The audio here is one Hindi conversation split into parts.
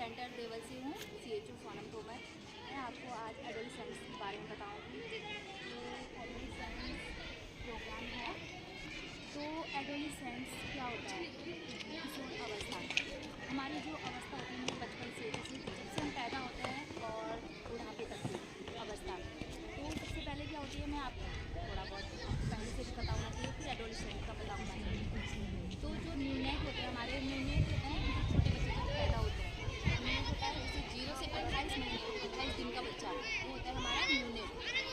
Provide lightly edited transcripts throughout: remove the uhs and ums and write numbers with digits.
सेंटर देवल से हूँ, CHO सोनम तोमर। मैं आपको आज एडोलेसेंस के बारे में बताऊँगी। तो एडोलेसेंस प्रोग्राम है। तो एडोलेसेंस क्या होता है? किशोर अवस्था। हमारी जो अवस्था होती है बचपन से, जैसे जब से हम पैदा होते हैं और बुढ़ापे तक की अवस्था। तो सबसे पहले क्या होती है, मैं आपको थोड़ा बहुत पहले से भी पता होना चाहिए, फिर एडोलेसेंस का पता होना चाहिए। तो जो न्यूनेट होते हैं, हमारे न्यूनेट होते हैं, छोटे बच्चे जब पैदा होते हैं, न्यूनेट होता है जैसे 0 से 28 महीने 28 दिन का बच्चा, वो होता है हमारा न्यूनेट।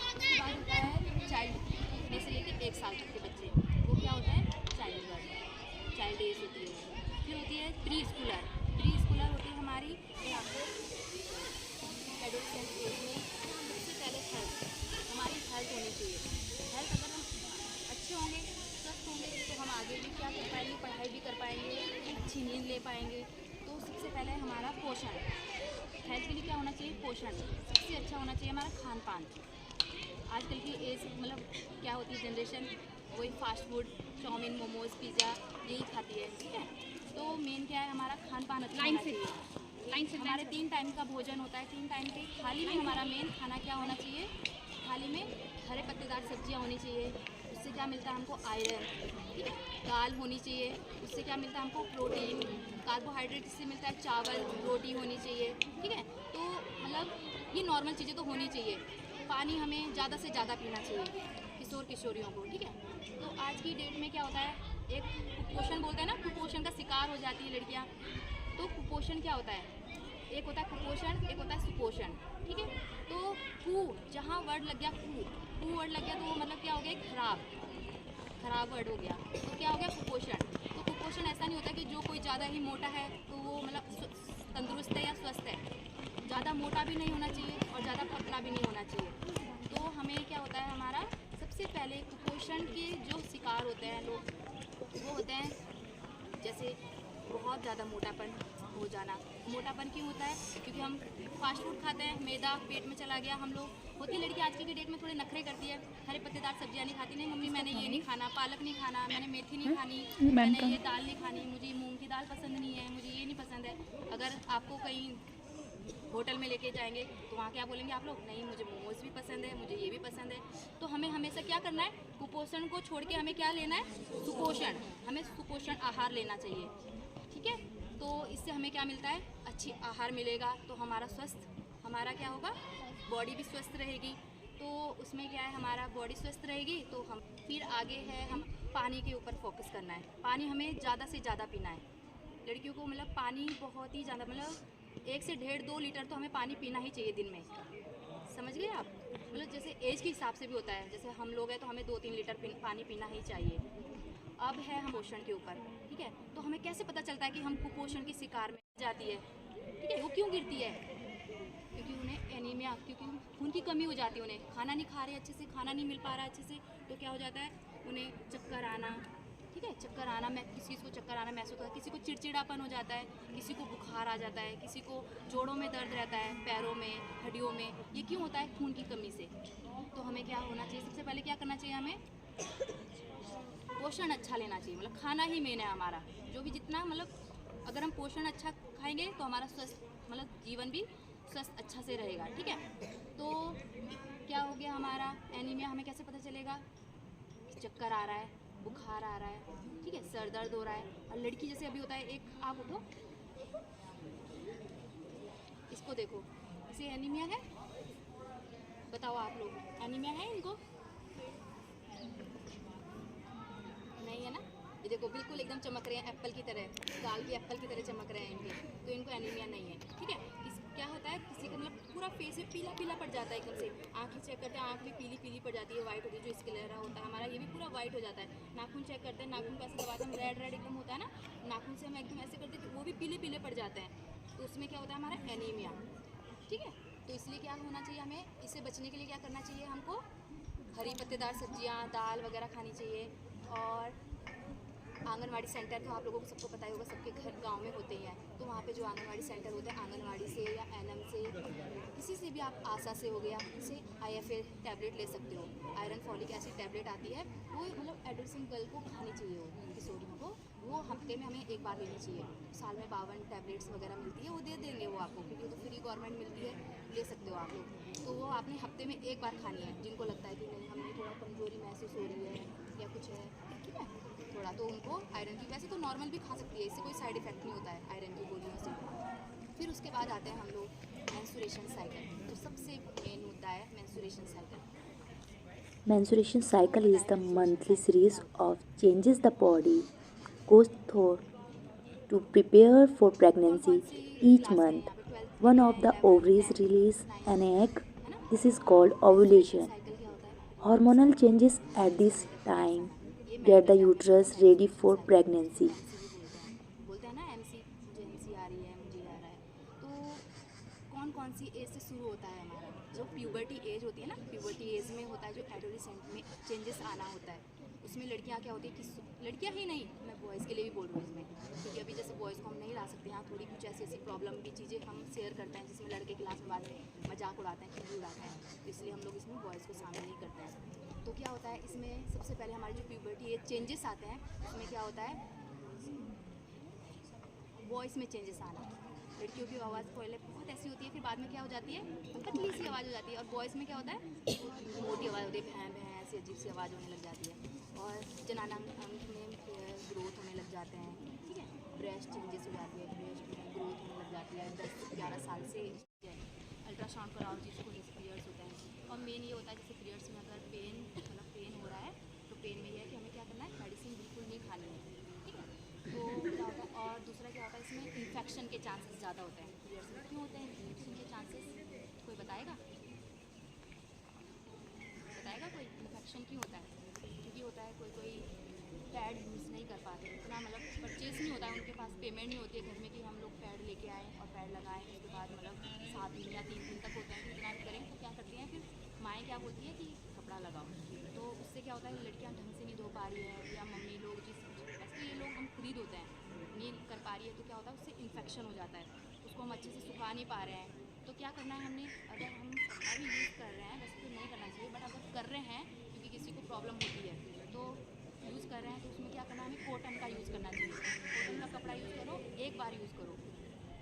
उसके बाद होता है चाइल्ड से लेकर 1 साल तक के बच्चे, वो क्या होता है चाइल्ड एज होती है। फिर होती है प्री स्कूलर होती है हमारी। ये आपको एडोलेसेंस एज में सबसे पहले हमारी हेल्थ होनी चाहिए। हेल्थ अगर हम अच्छे होंगे, स्वस्थ होंगे, तो हम आगे भी क्या कर पाएंगे, पढ़ाई भी कर पाएंगे, अच्छी नींद ले पाएंगे। तो सबसे पहले हमारा पोषण, हेल्थ के लिए क्या होना चाहिए, पोषण सबसे अच्छा होना चाहिए। हमारा खान पान, आजकल की एज क्या होती है जनरेशन, वही fast food, chowmein, momos, pizza यही खाती है, ठीक है। तो मेन क्या है, हमारा खान पान अच्छा होना चाहिए। हमारे 3 टाइम का भोजन होता है, 3 टाइम के थाली में हमारा मेन खाना क्या होना चाहिए, थाली में हरे पत्तेदार सब्जियां होनी चाहिए। उससे क्या मिलता है हमको, आयरन, ठीक है। दाल होनी चाहिए, उससे क्या मिलता है हमको, प्रोटीन। कार्बोहाइड्रेट इससे मिलता है, चावल, रोटी होनी चाहिए, ठीक है। तो ये नॉर्मल चीज़ें तो होनी चाहिए। पानी हमें ज़्यादा से ज़्यादा पीना चाहिए किशोरियों को, ठीक है। तो आज की डेट में क्या होता है, एक कुपोषण बोलते हैं ना, कुपोषण का शिकार हो जाती है लड़कियां। तो कुपोषण क्या होता है, एक होता है कुपोषण, एक होता है सुपोषण, ठीक है। तो जहाँ वर्ड लग गया, कु वर्ड लग गया, तो मतलब क्या हो गया, खराब वर्ड हो गया, तो क्या हो गया, कुपोषण। तो कुपोषण ऐसा नहीं होता कि जो कोई ज़्यादा ही मोटा है तो वो तंदुरुस्त है या स्वस्थ है। ज़्यादा मोटा भी नहीं होना चाहिए और ज़्यादा पतला भी नहीं होना चाहिए। तो हमें क्या होता है, हमारा सबसे पहले कुपोषण के जो शिकार होते हैं लोग, वो होते हैं जैसे बहुत ज़्यादा मोटापन हो जाना। मोटापन क्यों होता है, क्योंकि हम फास्ट फूड खाते हैं, मैदा पेट में चला गया। हम लोग होती है लड़की आजकल की डेट में थोड़े नखरे करती है, हरे पत्तेदार सब्जियां नहीं खाती, नहीं मम्मी मैंने ये नहीं खाना, पालक नहीं खाना, मैंने मेथी नहीं खानी, मैंने ये दाल नहीं खानी, मुझे मूंग की दाल पसंद नहीं है, मुझे ये नहीं पसंद है। अगर आपको कहीं होटल में लेके जाएंगे तो वहाँ क्या बोलेंगे आप लोग, नहीं मुझे मोमोज भी पसंद है, मुझे ये भी पसंद है। तो हमें हमेशा क्या करना है, कुपोषण को छोड़ के हमें क्या लेना है, सुपोषण। हमें सुपोषण आहार लेना चाहिए, ठीक है। तो इससे हमें क्या मिलता है, अच्छी आहार मिलेगा तो हमारा हमारा क्या होगा, बॉडी भी स्वस्थ रहेगी। तो उसमें क्या है, हमारा बॉडी स्वस्थ रहेगी तो हम फिर आगे है, हम पानी के ऊपर फोकस करना है। पानी हमें ज़्यादा से ज़्यादा पीना है। लड़कियों को पानी बहुत ही ज़्यादा, 1 से 1.5-2 लीटर तो हमें पानी पीना ही चाहिए दिन में, समझ गए आप। जैसे एज के हिसाब से भी होता है, जैसे हम लोग हैं तो हमें 2-3 लीटर पानी पीना ही चाहिए। अब है हम पोषण के ऊपर, ठीक है। तो हमें कैसे पता चलता है कि हम कुपोषण की शिकार में जाती है, ठीक है। वो क्यों गिरती है, क्योंकि उन्हें एनीमिया, क्योंकि खून की कमी हो जाती है, उन्हें खाना नहीं खा रहे अच्छे से, खाना नहीं मिल पा रहा अच्छे से, तो क्या हो जाता है, उन्हें चक्कर आना, ठीक है। चक्कर आना, किसी को चक्कर आना महसूस होता है, किसी को चिड़चिड़ापन हो जाता है, किसी को बुखार आ जाता है, किसी को जोड़ों में दर्द रहता है, पैरों में, हड्डियों में। ये क्यों होता है, खून की कमी से। तो हमें क्या होना चाहिए, सबसे पहले क्या करना चाहिए, हमें पोषण अच्छा लेना चाहिए। खाना ही मेन है हमारा, जो भी जितना अगर हम पोषण अच्छा खाएंगे तो हमारा स्वस्थ जीवन भी स्वस्थ अच्छा से रहेगा, ठीक है। तो क्या हो गया हमारा एनीमिया, हमें कैसे पता चलेगा, चक्कर आ रहा है, बुखार आ रहा है, ठीक है, सर दर्द हो रहा है। और लड़की जैसे अभी होता है, एक आप उठो, इसको देखो, इसे एनीमिया है, बताओ आप लोग, एनीमिया है इनको, नहीं है ना। ये देखो बिल्कुल एकदम चमक रहे हैं एप्पल की तरह, दाल भी एप्पल की तरह चमक रहे हैं इनके, तो इनको एनीमिया नहीं है, ठीक है। क्या होता है, किसी का पूरा फेस में पीला पीला पड़ जाता है एकदम से, आँखें चेक करते हैं, आँख भी पीली पीली पड़ जाती है, वाइट होती है, जो स्क्लेरा होता है हमारा ये भी पूरा वाइट हो जाता है। नाखून चेक करते हैं, नाखून को ऐसे दबाते हैं, रेड रेड एकदम होता है ना, नाखून से हम एकदम ऐसे करते हैं तो वो भी पीले पीले पड़ जाते हैं। तो उसमें क्या होता है, हमारा एनीमिया, ठीक है। तो इसलिए क्या होना चाहिए, हमें इससे बचने के लिए क्या करना चाहिए, हमको हरी पत्तेदार सब्जियाँ, दाल वगैरह खानी चाहिए। और आंगनवाड़ी सेंटर तो आप लोगों को सबको पता ही होगा, सबके घर गांव में होते ही हैं। तो वहाँ पे जो आंगनवाड़ी सेंटर होते हैं, आंगनवाड़ी से या एनएम से, किसी से भी, आप आशा से हो गया, इससे IFA टैबलेट ले सकते हो। आयरन फॉलिक एसिड टैबलेट आती है, वो एडोलेसेंट गर्ल को खानी चाहिए, वो किशोरियों को, वो हफ्ते में हमें 1 बार लेनी चाहिए। साल में 52 टैबलेट्स वगैरह मिलती है, वो दे देंगे वो आपको, क्योंकि वो तो फ्री गवर्नमेंट मिलती है, ले सकते हो आप लोग। तो वो आपने हफ्ते में एक बार खानी है, जिनको लगता है कि नहीं हमें थोड़ा कमज़ोरी महसूस हो रही है या कुछ है, ठीक है थोड़ा, तो उनको आयरन की, वैसे तो नॉर्मल भी खा सकती है, इससे कोई साइड इफेक्ट नहीं होता है आयरन की गोलियों से। फिर उसके बाद आते हैं हम लोग मेंस्ट्रुएशन साइकिल, तो सबसे मेन होता है menstruation cycle. Menstruation cycle is the monthly series of changes the body goes through to prepare for कौन pregnancy. कौन सी Each क्लासें हैं month, यहाँ पे, 12th one में है, of the 11th, ovaries 10th, release an 9th, egg. है ना। This is called menstruation ovulation. Cycle क्या होता है, Hormonal changes at menstruation this cycle periods time आना, ये get the मेंटल टर्म है, uterus ready menstruation for cycle, pregnancy. MC भी बोलते हैं ना, एमसी, मुझे एमसी आ रही है, मुझे आ रहा है। तो कौन कौन सी एज से शुरू होता है हमारा, जो प्यूबर्टी एज होती है ना, प्यूबर्टी एज में होता है जो एडोलेसेंट में चेंजेस आना होता है, उसमें लड़कियां क्या होती है कि लड़कियां ही नहीं, मैं बॉयज़ के लिए भी बोल रही हूँ इसमें, क्योंकि अभी जैसे बॉयज़ को हम नहीं ला सकते हैं, थोड़ी कुछ ऐसी ऐसी प्रॉब्लम भी चीज़ें हम शेयर करते हैं जिसमें लड़के क्लास में बाद में मजाक उड़ाते हैं, खिल्ली उड़ाते हैं, तो इसलिए हम लोग इसमें बॉयज़ को शामिल नहीं करते हैं। तो क्या होता है इसमें, सबसे पहले हमारी जो प्यूबर्टी एज चेंजेस आते हैं, उसमें क्या होता है वॉइस में चेंजेस आना। लड़कियों की आवाज़ पहले बहुत ऐसी होती है, फिर बाद में क्या हो जाती है, पतली सी आवाज़ हो जाती है, और वॉइस में क्या होता है, मोटी आवाज़ होती है, भैं भैं ऐसी अजीब सी आवाज़ होने लग जाती है, और जनाना अंग में ग्रोथ होने लग जाते हैं, ठीक है, ब्रेस्ट चेंजेस हो जाती है, ब्रेस्ट में ग्रोथ होने लग जाती है 10-11 साल से। अल्ट्रासाउंड कराओ जिसको जैसे पीरियड्स होते हैं, और मेन ये होता है जैसे पीरियड्स में अगर पेन, मतलब पेन हो रहा है, तो पेन में ये है कि हमें क्या करना है, मेडिसिन बिल्कुल नहीं खानी है, ठीक है। तो क्या होता है, और दूसरा क्या होता है इसमें इन्फेक्शन के चांसेस ज़्यादा होते हैं पीरियड्स में। क्यों होते हैं इन्फेक्शन के चांसेस, कोई बताएगा कोई इन्फेक्शन क्यों होता है? क्योंकि होता है कोई कोई पैड यूज़ नहीं कर पाते, इतना मतलब परचेज नहीं होता है उनके पास, पेमेंट नहीं होती है घर में कि हम लोग पैड लेके आएँ और पैड लगाएं, उसके बाद मतलब 7 दिन या 3 दिन तक होते हैं, तो इतना नहीं करें, तो क्या करती हैं फिर माएँ क्या बोलती है कि कपड़ा लगाओ, तो उससे क्या होता है लड़कियाँ ढंग से नहीं धो पा रही है, या मम्मी लोग जिस, वैसे तो ये लोग हम खुद ही धोते हैं, नहीं कर पा रही है, तो क्या होता है उससे इन्फेक्शन हो जाता है, उसको हम अच्छे से सुखा नहीं पा रहे हैं। तो क्या करना है हमने, अगर हम कपड़ा भी यूज़ कर रहे हैं, वैसे तो नहीं करना चाहिए, बट अगर कर रहे हैं क्योंकि किसी को प्रॉब्लम होती है तो यूज़ कर रहे हैं, तो उसमें क्या करना है, हमें कॉटन का यूज़ करना चाहिए। कॉटन का कपड़ा यूज़ करो, एक बार यूज़ करो,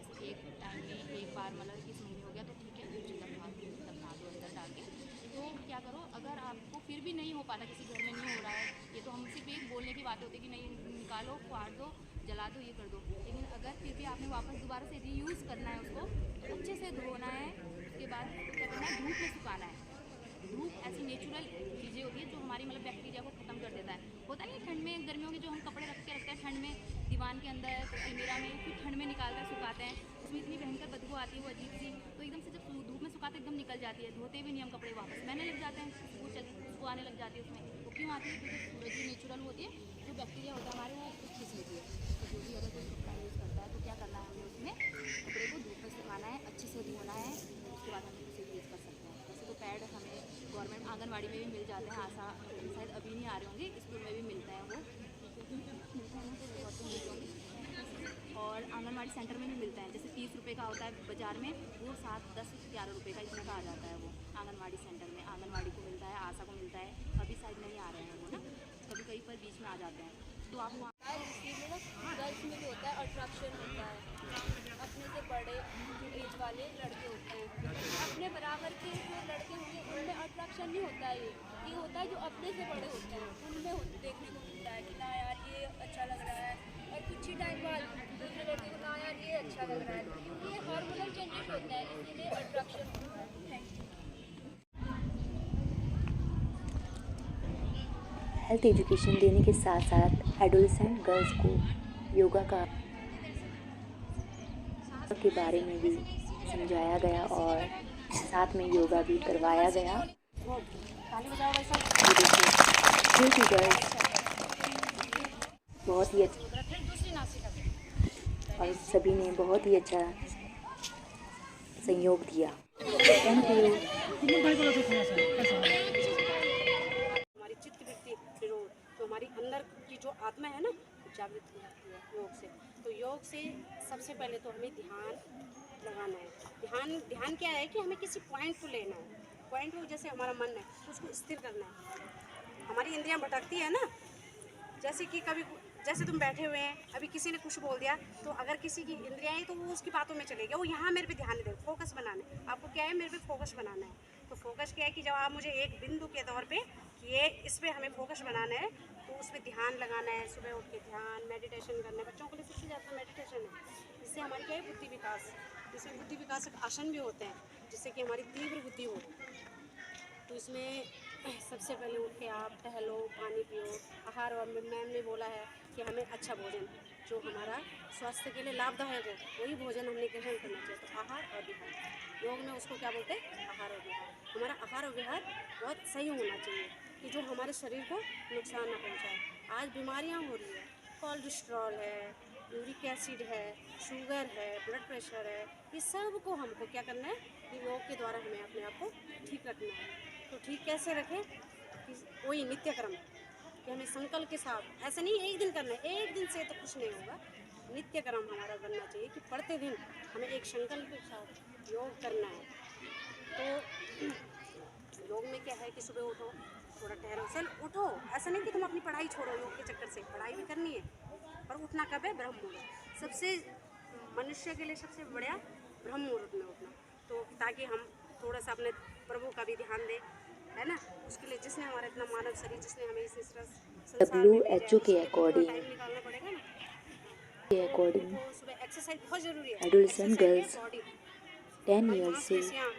जैसे एक टाइम में एक बार, मतलब किस महीने हो गया तो ठीक है, उसे दफना दो अंदर डाल के। तो क्या करो, अगर आपको फिर भी नहीं हो पाता, किसी घर में नहीं हो रहा है, ये तो हम सिर्फ एक बोलने की बात होती है कि नहीं निकालो, फाड़ दो, जला दो, ये कर दो, लेकिन अगर फिर भी आपने वापस दोबारा से रीयूज़ करना है उसको, तो अच्छे से धोना है, उसके बाद उसको क्या करना है, धूप में सुखाना है। धूप ऐसी नेचुरल चीज़ें होती है जो हमारी मतलब बैक्टीरिया को ख़त्म कर देता है। होता नहीं ठंड में, गर्मियों में जो हम कपड़े रख के रखते हैं ठंड में, दीवान के अंदर, अलमीरा में, फिर ठंड में निकाल कर सुखाते हैं, उसमें इतनी भयंकर बदबू आती है, वो अजीब सी, तो एकदम से जब धूप में सुखाते एकदम निकल जाती है, धोते भी नहीं हम कपड़े, वापस मैंने लग जाते हैं, खुशबू आने लग जाती है उसमें। वो क्यों आती है, क्योंकि सूरज की नेचुरल होती है, जो बैक्टीरिया होता है हमारे, वो खींच लेती है। तो जो भी अगर कोई कपड़ा यूज़ करता है तो क्या करना है, हमें उसमें कपड़े को धूप में सुखाना है, अच्छे से धोना है, उसके बाद हम उसे यूज़ कर सकते हैं। वैसे तो पैड हमें गवर्नमेंट आंगनवाड़ी में भी मिल जाते हैं, आशा शायद अभी नहीं आ रहे होंगे, स्कूल में भी मिलते हैं वो, मिलते हैं ना, तो बहुत तो मिलते होंगे, और आंगनवाड़ी सेंटर में भी मिलते हैं, जैसे 30 रुपये का होता है बाज़ार में, वो 7, 10, 11 रुपये का इतना का आ जाता है वो आंगनवाड़ी सेंटर में। आंगनवाड़ी को मिलता है, आशा को मिलता है, अभी शायद नहीं आ रहे हैं वो ना, कभी कहीं पर बीच में आ जाते हैं, तो आप वहाँ गर्ल्स में जो होता है अट्रैक्शन होता है, अपने से बड़े एज वाले लड़के होते हैं, अपने बराबर के जो लड़के होंगे उनमें अट्रैक्शन नहीं होता है, ये होता है जो अपने से बड़े होते हैं उनमें देखने को मिलता है कि ना यार ये अच्छा लग रहा है, और कुछ ही टाइम बाद दूसरे लड़के को ना यार ये अच्छा लग रहा है, क्योंकि ये हार्मोनल चेंजेस होते हैं, इसीलिए अट्रैक्शन होता है। Thank you. हेल्थ एजुकेशन देने के साथ साथ एडोलेसेंट गर्ल्स को योगा के बारे में भी समझाया गया और साथ में योगा भी करवाया गया। ये देखिए छोटी गर्ल्स बहुत ही अच्छा, और सभी ने बहुत ही अच्छा सहयोग दिया। Thank you. हमारी चित्त वृत्ति निरोध, तो हमारी अंदर की जो आत्मा है ना जागृत हो जाती है योग से। तो योग से सबसे पहले तो हमें ध्यान लगाना है। ध्यान क्या है कि हमें किसी पॉइंट को लेना है, पॉइंट को जैसे हमारा मन है तो उसको स्थिर करना है। हमारी इंद्रियां भटकती है ना, जैसे कि कभी जैसे तुम बैठे हुए हैं, अभी किसी ने कुछ बोल दिया, तो अगर किसी की इंद्रियाँ तो वो उसकी बातों में चले गया, वो यहाँ मेरे पे ध्यान दे, फोकस बनाना है। आपको क्या है, मेरे पे फोकस बनाना है। तो फोकस क्या है कि जब आप मुझे एक बिंदु के तौर पे कि ये इस पे हमें फोकस बनाना है, तो उस पर ध्यान लगाना है। सुबह उठ के ध्यान, मेडिटेशन करना है। बच्चों के लिए सबसे ज़्यादा मेडिटेशन है, जिससे हमारी क्या है, बुद्धि विकास। इसमें बुद्धि विकासक आसन भी होते हैं, जिससे कि हमारी तीव्र बुद्धि हो। तो इसमें सबसे पहले उठ के आप टहलो, पानी पियो, आहार, और मैम ने बोला है कि हमें अच्छा भोजन जो हमारा स्वास्थ्य के लिए लाभदायक हो, वही भोजन हमने ग्रहण करना चाहिए। तो आहार और विहार, योग में उसको क्या बोलते हैं, आहार और विहार। हमारा आहार और विहार बहुत सही होना चाहिए कि जो हमारे शरीर को नुकसान ना पहुँचाए। आज बीमारियाँ हो रही है, कोलेस्ट्रॉल है, यूरिक एसिड है, शुगर है, ब्लड प्रेशर है, ये सब को हमको क्या करना है कि योग के द्वारा हमें अपने आप को ठीक रखना है। तो ठीक कैसे रखें कि वही नित्य कर्म, कि हमें संकल्प के साथ, ऐसा नहीं एक दिन करना है, एक दिन से तो कुछ नहीं होगा। नित्य कर्म हमारा बनना चाहिए कि पढ़ते दिन हमें एक संकल्प के साथ योग करना है। तो योग में क्या है कि सुबह उठो, थोड़ा ठहरो, चल उठो, ऐसा नहीं कि तुम अपनी पढ़ाई छोड़ो योग के चक्कर से, पढ़ाई भी करनी है, पर उठना कब है, ब्रह्म मुहूर्त। सबसे मनुष्य के लिए सबसे बढ़िया ब्रह्म मुहूर्त में उठना, तो ताकि हम थोड़ा सा अपने प्रभु का भी ध्यान दें, है ना। उसके लिए जिसने हमारा इतना मानव शरीर, जिसने हमें इस संसार में भेजा है, WHO के उसके लिए थोड़ा अकॉर्डिंग टाइम निकालना पड़ेगा ना। के तो अकॉर्डिंग देखो, सुबह एक्सरसाइज बहुत ज़रूरी है। एडोलेसेंट एक्सरसाइज गर्ल्स है बॉडी, 10 हमारी ईयर से मांसपेशियाँ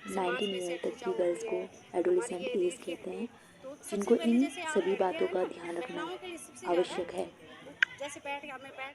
19 ईयर तक की गर्ल्स को हमारी एडोलेसेंट ये एज रीढ़ की कहते हड्डी। हैं, तो सबसे जिनको पहले इन जैसे आप सभी बैठे बातों हैं का ना, ध्यान रखना महिलाओं के लिए सबसे ज़्यादा आवश्यक है। जैसे बैठ के हमें बैठ